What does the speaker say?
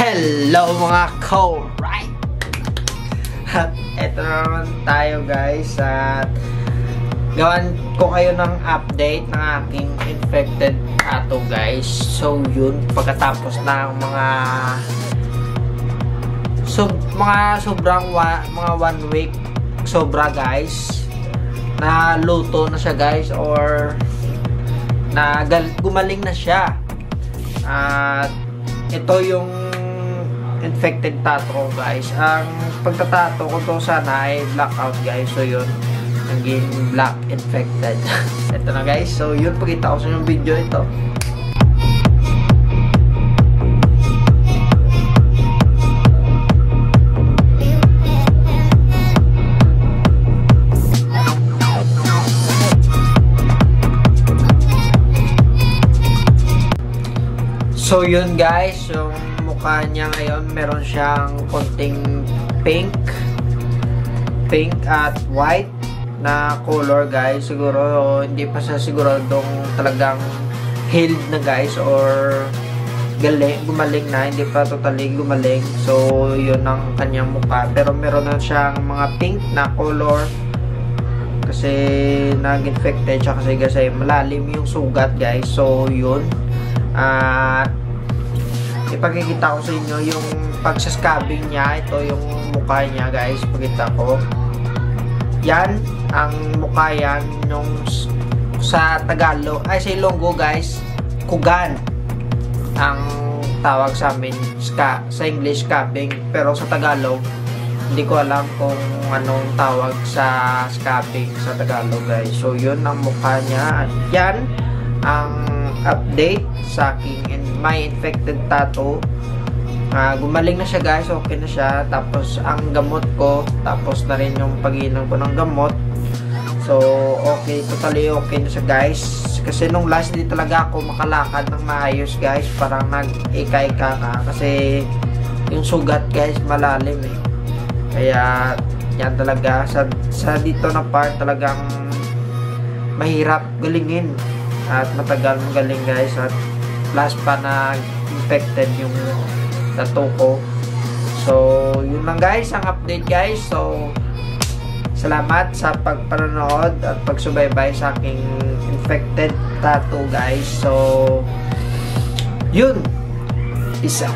Hello mga co-right! At eto naman tayo guys at gawan ko kayo ng update ng aking infected tattoo guys. So yun, pagkatapos ng mga sobrang mga 1 week sobra guys, na luto na siya guys or na gumaling na siya. At ito yung infected tattoo guys. Ang pagtatato ko to sana ay blackout guys. So yun, naging black infected. Ito na guys. So yun, pakita ko sa yung video ito. So yun guys, yung mukha niya ngayon meron siyang konting pink at white na color guys. Siguro hindi pa siya siguradong talagang healed na guys or gumaling na, hindi pa totally gumaling. So yun ang kanyang mukha, pero meron na siyang mga pink na color kasi nag-infected siya kasi malalim yung sugat guys. So yun, ipakikita ko sa inyo yung pagsascabbing niya. Ito yung mukha niya guys, pakita ko. Yan ang mukha yan nung sa Tagalog, ay sa Ilonggo guys, kugan ang tawag sa amin, sa English scabbing, pero sa Tagalog hindi ko alam kung anong tawag sa scabbing sa Tagalog guys. So yun ang mukha niya at yan ang update sa aking my infected tattoo. Gumaling na siya guys, okay na siya. Tapos ang gamot ko, tapos na rin yung pag-inom ko ng gamot. So okay, totally okay na siya guys. Kasi nung last di talaga ako makalakad ng maayos guys, parang nag-ika-ika ka kasi yung sugat guys malalim eh. Kaya yan talaga sa dito na part talagang mahirap galingin at matagal magaling guys. At plus pa na infected yung tattoo ko. So yun lang guys ang update guys. So salamat sa pagpanonood at pagsubaybay sa aking infected tattoo guys. So yun, isa.